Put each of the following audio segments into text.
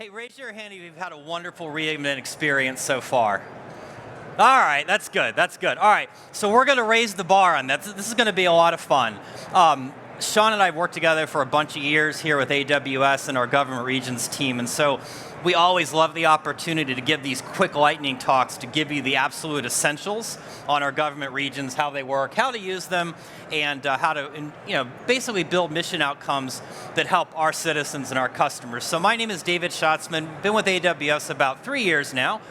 Hey, raise your hand if you've had a wonderful reading experience so far. All right, that's good, that's good. All right, so we're gonna raise the bar on that. This is gonna be a lot of fun. Sean and I have worked together for a bunch of years here with AWS and our Government Regions team, and so we always love the opportunity to give these quick lightning talks to give you the absolute essentials on our government regions, how they work, how to use them, and how to basically build mission outcomes that help our citizens and our customers. So my name is David Schatzman, been with AWS about 3 years now.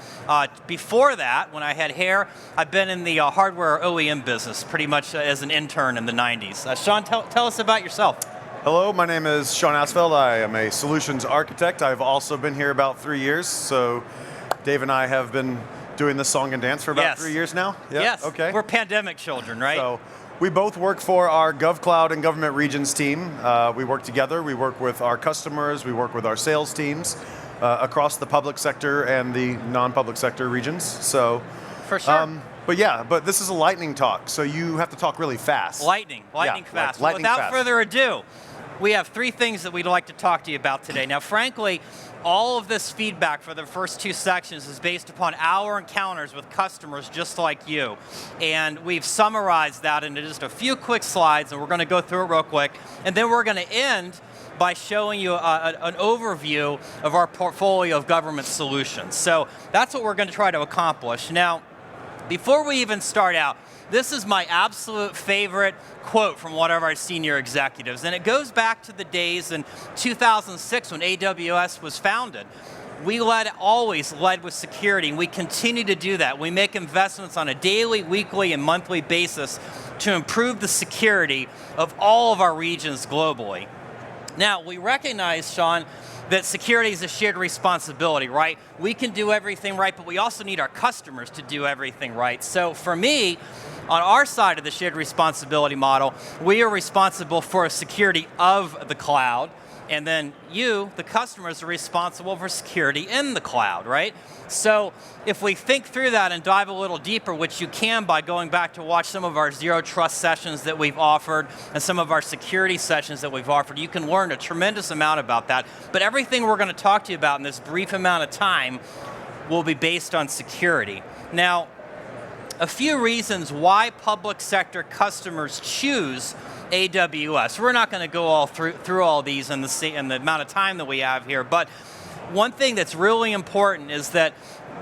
Before that, when I had hair, I've been in the hardware OEM business pretty much as an intern in the 90s. Sean, tell us about yourself. Hello, my name is Sean Asfeld. I am a solutions architect. I've also been here about 3 years. So Dave and I have been doing this song and dance for about 3 years now? Yeah? Yes, okay. We're pandemic children, right? So we both work for our GovCloud and Government Regions team. We work together, we work with our customers, we work with our sales teams across the public sector and the non-public sector regions. So, for sure. But this is a lightning talk, so you have to talk really fast. Lightning fast. Without further ado, we have 3 things that we'd like to talk to you about today. Now, frankly, all of this feedback for the first 2 sections is based upon our encounters with customers just like you. And we've summarized that into just a few quick slides, and we're going to go through it real quick. And then we're going to end by showing you an overview of our portfolio of government solutions. So that's what we're going to try to accomplish. Now, before we even start out, this is my absolute favorite quote from one of our senior executives, and it goes back to the days in 2006 when AWS was founded. We always led with security, and we continue to do that. We make investments on a daily, weekly, and monthly basis to improve the security of all of our regions globally. Now, we recognize, Sean, that security is a shared responsibility, right? We can do everything right, but we also need our customers to do everything right. So for me, on our side of the shared responsibility model, we are responsible for security of the cloud, and then you, the customers, are responsible for security in the cloud, right? So if we think through that and dive a little deeper, which you can by going back to watch some of our zero trust sessions that we've offered and some of our security sessions that we've offered, you can learn a tremendous amount about that. But everything we're going to talk to you about in this brief amount of time will be based on security. Now, a few reasons why public sector customers choose AWS. We're not going to go all through all these in the amount of time that we have here, but one thing that's really important is that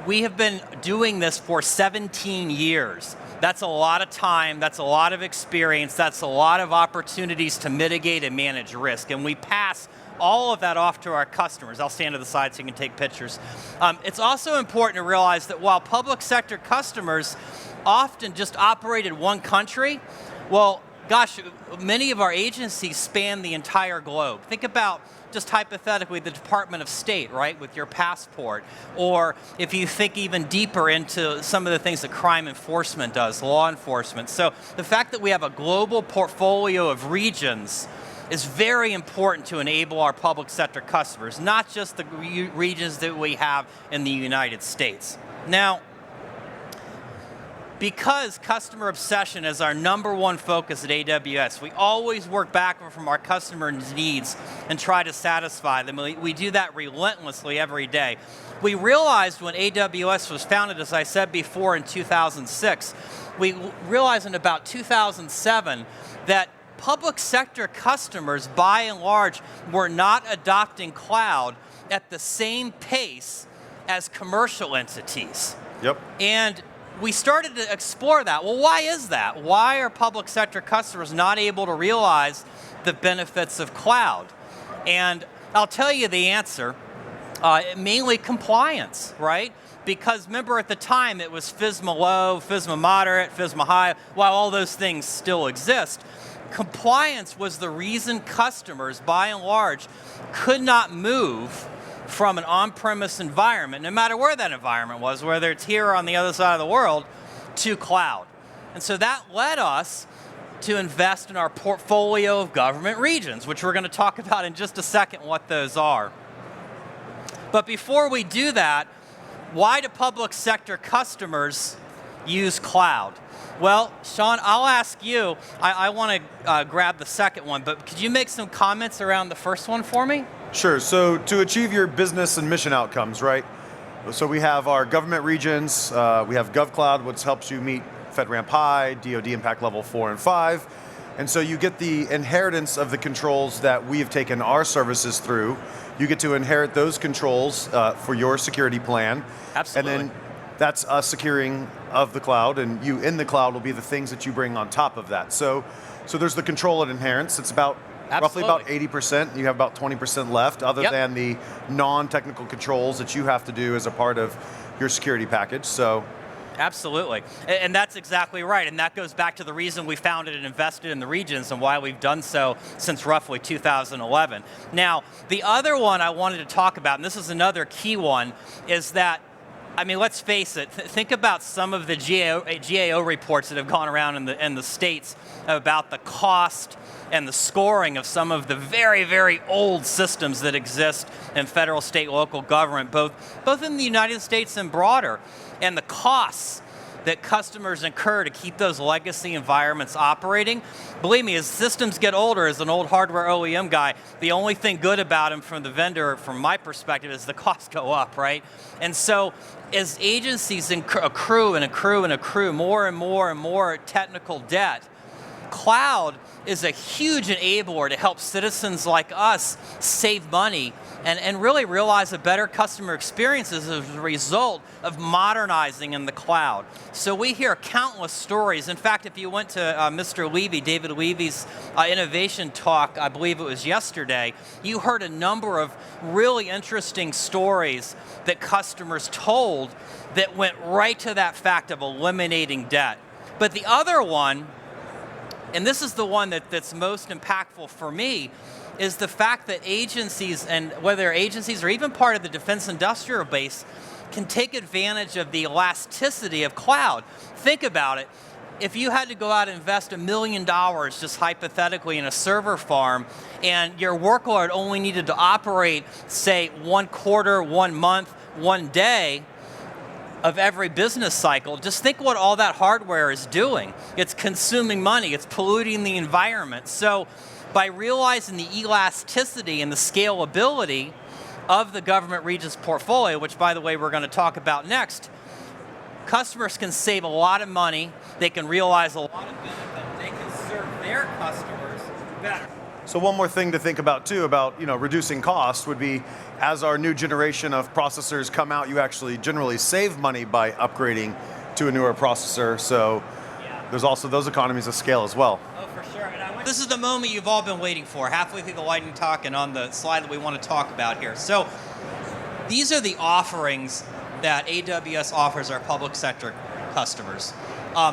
we have been doing this for 17 years. That's a lot of time, that's a lot of experience, that's a lot of opportunities to mitigate and manage risk, and we pass all of that off to our customers. I'll stand to the side so you can take pictures. It's also important to realize that while public sector customers often just operate in one country, well, gosh, many of our agencies span the entire globe. Think about, just hypothetically, the Department of State, right, with your passport. Or if you think even deeper into some of the things that crime enforcement does, law enforcement. So the fact that we have a global portfolio of regions is very important to enable our public sector customers, not just the regions that we have in the United States. Now, because customer obsession is our #1 focus at AWS, we always work backward from our customers' needs and try to satisfy them. We do that relentlessly every day. We realized when AWS was founded, as I said before, in 2006, we realized in about 2007 that public sector customers, by and large, were not adopting cloud at the same pace as commercial entities. Yep. And we started to explore that. Well, why is that? Why are public sector customers not able to realize the benefits of cloud? And I'll tell you the answer, mainly compliance, right? Because remember at the time it was FISMA low, FISMA moderate, FISMA high, while all those things still exist. Compliance was the reason customers, by and large, could not move from an on-premise environment, no matter where that environment was, whether it's here or on the other side of the world, to cloud. And so that led us to invest in our portfolio of government regions, which we're going to talk about in just a second what those are. But before we do that, why do public sector customers use cloud? Well, Sean, I'll ask you, I want to grab the second one, but could you make some comments around the first one for me? Sure, so to achieve your business and mission outcomes, right? So we have our government regions, we have GovCloud, which helps you meet FedRAMP High, DoD Impact Level 4 and 5. And so you get the inheritance of the controls that we have taken our services through. You get to inherit those controls for your security plan. Absolutely. And then that's us securing of the cloud, and you in the cloud will be the things that you bring on top of that. So there's the control and inheritance. It's about roughly about 80%. You have about 20% left, other than the non-technical controls that you have to do as a part of your security package. So. Absolutely, and that's exactly right, and that goes back to the reason we founded and invested in the regions and why we've done so since roughly 2011. Now, the other one I wanted to talk about, and this is another key one, is that, I mean, let's face it, think about some of the GAO reports that have gone around in the States about the cost and the scoring of some of the very, very old systems that exist in federal, state, local government, both in the United States and broader, and the costs that customers incur to keep those legacy environments operating. Believe me, as systems get older, as an old hardware OEM guy, the only thing good about them from the vendor, from my perspective, is the costs go up, right? And so as agencies accrue more and more technical debt, cloud is a huge enabler to help citizens like us save money and really realize a better customer experience as a result of modernizing in the cloud. So we hear countless stories. In fact, if you went to Mr. Levy, David Levy's innovation talk, I believe it was yesterday, you heard a number of really interesting stories that customers told that went right to that fact of eliminating debt. But the other one, and this is the one that's most impactful for me, is the fact that agencies, and whether agencies or even part of the defense industrial base, can take advantage of the elasticity of cloud. Think about it. If you had to go out and invest $1 million, just hypothetically, in a server farm, and your workload only needed to operate, say, 1 quarter, 1 month, 1 day, of every business cycle, just think what all that hardware is doing. It's consuming money, it's polluting the environment. So by realizing the elasticity and the scalability of the government regions portfolio, which by the way we're going to talk about next, customers can save a lot of money, they can realize a lot of benefit, they can serve their customers better. So one more thing to think about too, about reducing costs, would be as our new generation of processors come out, you actually generally save money by upgrading to a newer processor. So there's also those economies of scale as well. Oh, for sure. And this is the moment you've all been waiting for, halfway through the lightning talk and on the slide that we want to talk about here. So these are the offerings that AWS offers our public sector customers.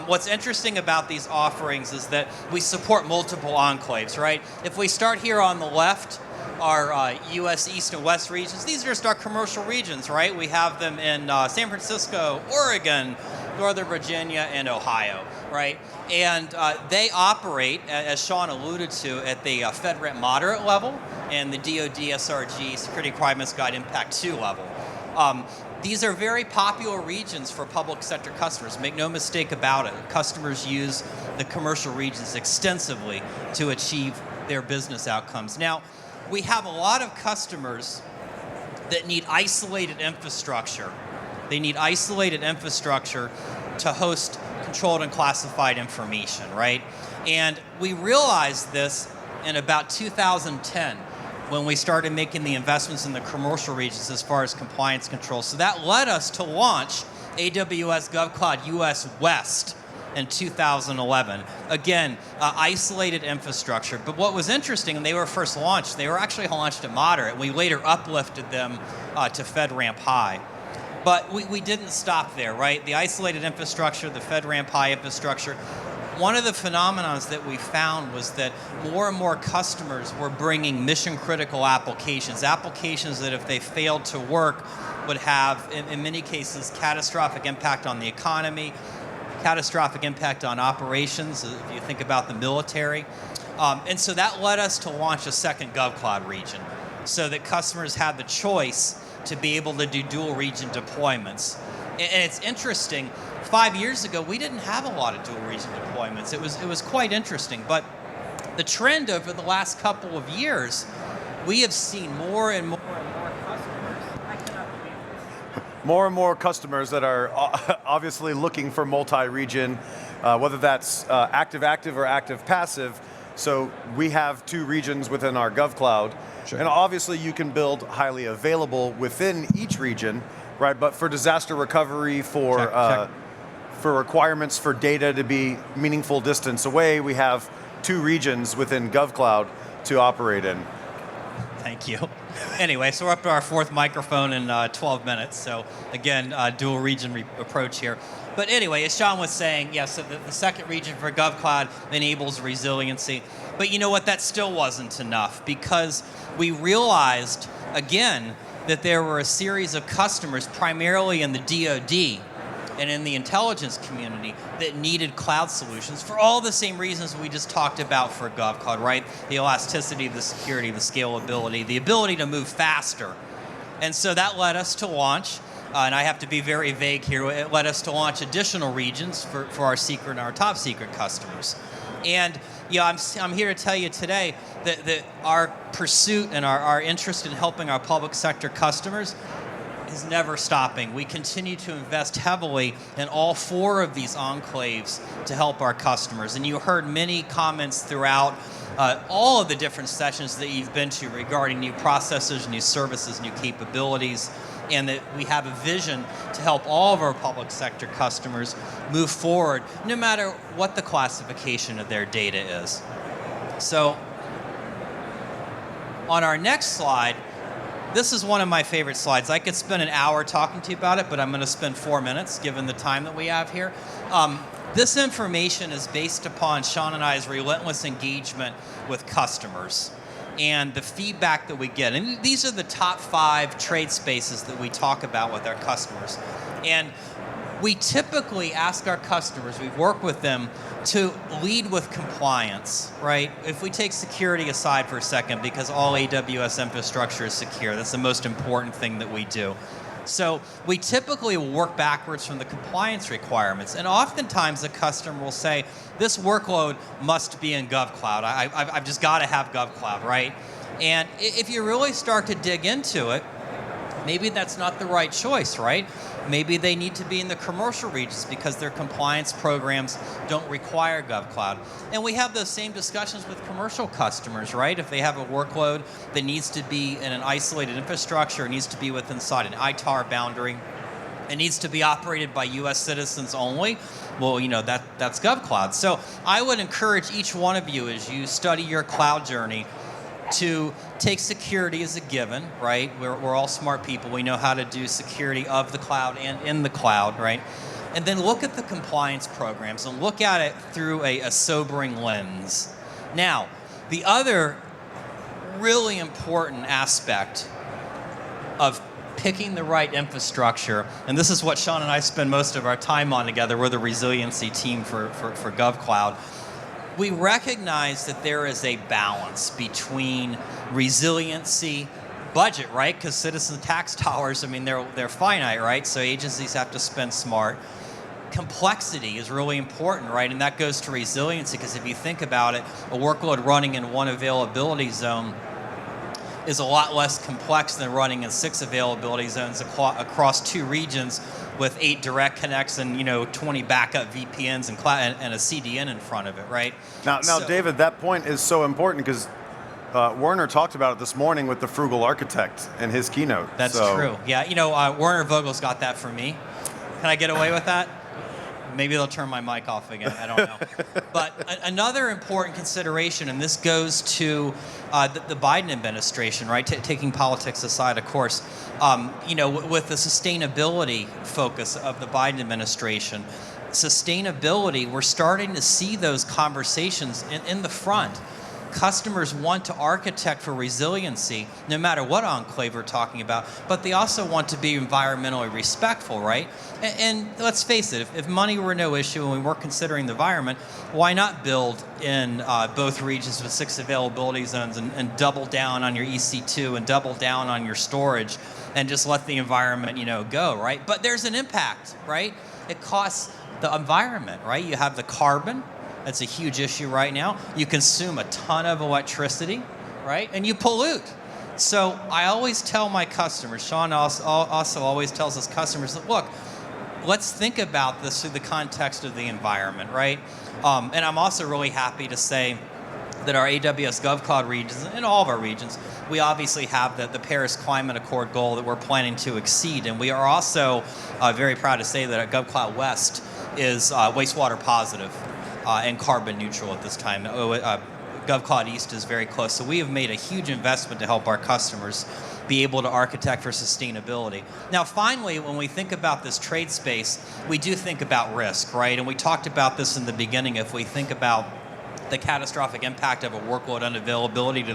What's interesting about these offerings is that we support multiple enclaves, right? If we start here on the left, our US East and West regions, these are just our commercial regions, right? We have them in San Francisco, Oregon, Northern Virginia, and Ohio, right? And they operate, as Sean alluded to, at the FedRAMP moderate level and the DoD SRG Security Requirements Guide Impact 2 level. These are very popular regions for public sector customers. Make no mistake about it. Customers use the commercial regions extensively to achieve their business outcomes. Now, we have a lot of customers that need isolated infrastructure. They need isolated infrastructure to host controlled and classified information, right? And we realized this in about 2010. When we started making the investments in the commercial regions as far as compliance control. So that led us to launch AWS GovCloud US West in 2011. Again, isolated infrastructure. But what was interesting, when they were first launched, they were actually launched at moderate. We later uplifted them to FedRAMP High. But we didn't stop there, right? The isolated infrastructure, the FedRAMP High infrastructure, one of the phenomena that we found was that more and more customers were bringing mission-critical applications that if they failed to work would have, in many cases, catastrophic impact on the economy, catastrophic impact on operations, if you think about the military. And so that led us to launch a second GovCloud region so that customers had the choice to be able to do dual region deployments. And it's interesting, 5 years ago, we didn't have a lot of dual region deployments. It was quite interesting, but the trend over the last couple of years we have seen more and more customers. I cannot believe this. More and more customers that are obviously looking for multi-region, whether that's active-active or active-passive. So we have 2 regions within our GovCloud. Sure. And obviously you can build highly available within each region, right? But for disaster recovery, for requirements for data to be meaningful distance away, we have 2 regions within GovCloud to operate in. Thank you. Anyway, so we're up to our 4th microphone in 12 minutes. So again, dual region approach here. But anyway, as Sean was saying, yes, so the second region for GovCloud enables resiliency. But you know what? That still wasn't enough, because we realized, again, that there were a series of customers, primarily in the DoD and in the intelligence community, that needed cloud solutions for all the same reasons we just talked about for GovCloud, right? The elasticity, the security, the scalability, the ability to move faster. And so that led us to launch, and I have to be very vague here, it led us to launch additional regions for our secret and our top secret customers. And I'm here to tell you today that our pursuit and our interest in helping our public sector customers is never stopping. We continue to invest heavily in all 4 of these enclaves to help our customers. And you heard many comments throughout all of the different sessions that you've been to regarding new processes, new services, new capabilities, and that we have a vision to help all of our public sector customers move forward, no matter what the classification of their data is. So on our next slide, this is one of my favorite slides. I could spend an hour talking to you about it, but I'm going to spend 4 minutes, given the time that we have here. This information is based upon Sean and I's relentless engagement with customers and the feedback that we get. And these are the top 5 trade spaces that we talk about with our customers. And we typically ask our customers, we work with them to lead with compliance, right? If we take security aside for a second, because all AWS infrastructure is secure, that's the most important thing that we do. So we typically work backwards from the compliance requirements. And oftentimes the customer will say, this workload must be in GovCloud. I've just got to have GovCloud, right? And if you really start to dig into it, maybe that's not the right choice, right? Maybe they need to be in the commercial regions because their compliance programs don't require GovCloud. And we have those same discussions with commercial customers, right? If they have a workload that needs to be in an isolated infrastructure, it needs to be inside an ITAR boundary, it needs to be operated by US citizens only, well, that's GovCloud. So I would encourage each one of you, as you study your cloud journey, to take security as a given, right? We're all smart people. We know how to do security of the cloud and in the cloud, right? And then look at the compliance programs and look at it through a sobering lens. Now, the other really important aspect of picking the right infrastructure, and this is what Sean and I spend most of our time on together, we're the resiliency team for GovCloud. We recognize that there is a balance between resiliency, budget, right? Because citizen tax dollars, they're finite, right? So agencies have to spend smart. Complexity is really important, right? And that goes to resiliency, because if you think about it, a workload running in one availability zone is a lot less complex than running in 6 availability zones across 2 regions with 8 direct connects and 20 backup VPNs and a CDN in front of it, right? Now, David, that point is so important because Werner talked about it this morning with the frugal architect in his keynote. That's true. Yeah, Werner Vogel's got that for me. Can I get away with that? Maybe they'll turn my mic off again. I don't know. But another important consideration, and this goes to the Biden administration, right? Taking politics aside, of course, with the sustainability focus of the Biden administration, sustainability, we're starting to see those conversations in the front. Customers want to architect for resiliency, no matter what enclave we're talking about, but they also want to be environmentally respectful, right? And let's face it, if money were no issue and we weren't considering the environment, why not build in both regions with 6 availability zones and double down on your EC2 and double down on your storage and just let the environment, go, right? But there's an impact, right? It costs the environment, right? You have the carbon. That's a huge issue right now. You consume a ton of electricity, right? And you pollute. So I always tell my customers, Sean also always tells his customers, look, let's think about this through the context of the environment, right? And I'm also really happy to say that our AWS GovCloud regions, and all of our regions, we obviously have the Paris Climate Accord goal that we're planning to exceed. And we are also very proud to say that our GovCloud West is wastewater positive and carbon neutral at this time. GovCloud East is very close. So we have made a huge investment to help our customers be able to architect for sustainability. Now, finally, when we think about this trade space, we do think about risk, right? And we talked about this in the beginning. If we think about the catastrophic impact of a workload unavailability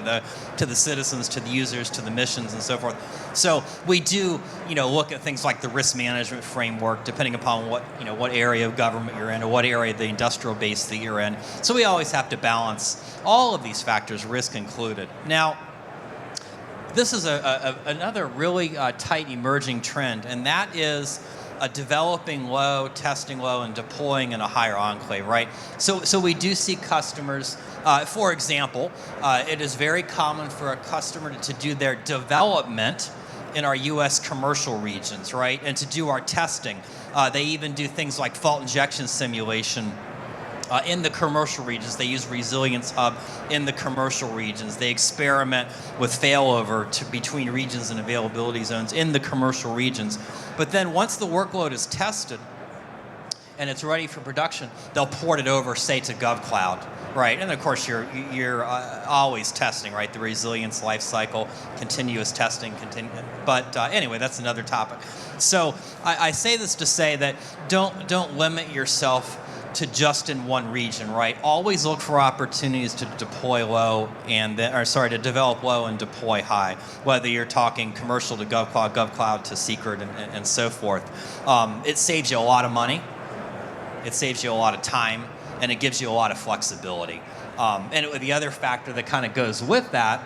to the citizens, to the users, to the missions, and so forth. So we do, look at things like the risk management framework, depending upon what area of government you're in, or what area of the industrial base that you're in. So we always have to balance all of these factors, risk included. Now, this is another really tight emerging trend, and that is developing low, testing low, and deploying in a higher enclave, right? So we do see customers, for example, it is very common for a customer to do their development in our US commercial regions, right? And to do our testing. They even do things like fault injection simulation in the commercial regions. They use Resilience Hub in the commercial regions. They experiment with failover between regions and availability zones in the commercial regions. But then once the workload is tested and it's ready for production, they'll port it over, say, to GovCloud, right? And of course, you're always testing, right? The resilience life cycle, continuous testing, but anyway, that's another topic. So I say this to say that don't limit yourself to just in one region, right? Always look for opportunities to deploy low to develop low and deploy high, whether you're talking commercial to GovCloud, GovCloud to Secret, and so forth. It saves you a lot of money, it saves you a lot of time, and it gives you a lot of flexibility. And the other factor that kind of goes with that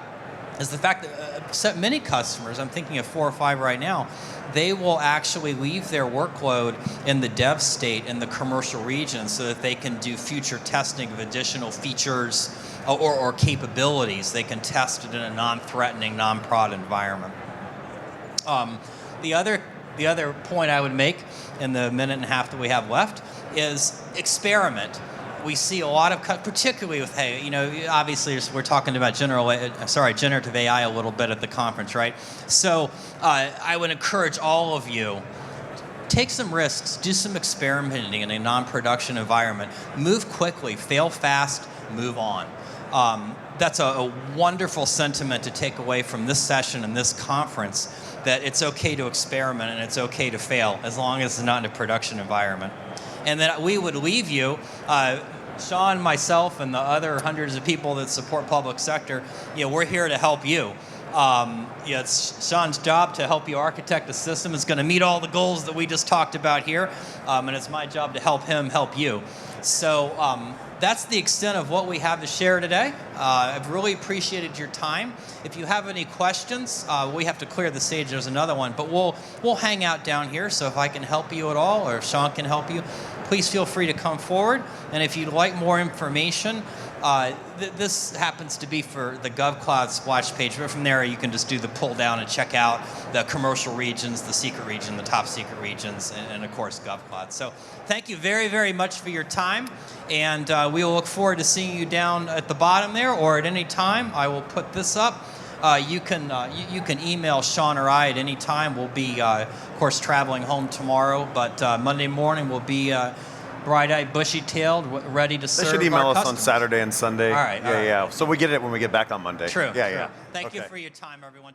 is the fact that many customers, I'm thinking of 4 or 5 right now, they will actually leave their workload in the dev state in the commercial region so that they can do future testing of additional features or capabilities. They can test it in a non-threatening, non-prod environment. The other point I would make in the minute and a half that we have left is experiment. We see a lot of, particularly with, obviously we're talking about generative AI a little bit at the conference, right? So I would encourage all of you, take some risks, do some experimenting in a non-production environment, move quickly, fail fast, move on. That's a wonderful sentiment to take away from this session and this conference, that it's okay to experiment and it's okay to fail as long as it's not in a production environment. And that we would leave you, Sean, myself, and the other hundreds of people that support public sector, we're here to help you. It's Sean's job to help you architect a system that's going to meet all the goals that we just talked about here, and it's my job to help him help you. So that's the extent of what we have to share today. I've really appreciated your time. If you have any questions, we have to clear the stage. There's another one, but we'll hang out down here. So if I can help you at all, or if Sean can help you, please feel free to come forward. And if you'd like more information, this happens to be for the GovCloud splash page, but from there you can just do the pull down and check out the commercial regions, the secret region, the top secret regions, and of course GovCloud. So thank you very, very much for your time, and we will look forward to seeing you down at the bottom there, or at any time. I will put this up. You can email Sean or I at any time. We'll be, of course, traveling home tomorrow, but Monday morning we'll be bright-eyed, bushy-tailed, ready to serve our They should email us customers. on Saturday and Sunday. All right. Yeah. So we get it when we get back on Monday. True. Yeah. Thank you for your time, everyone.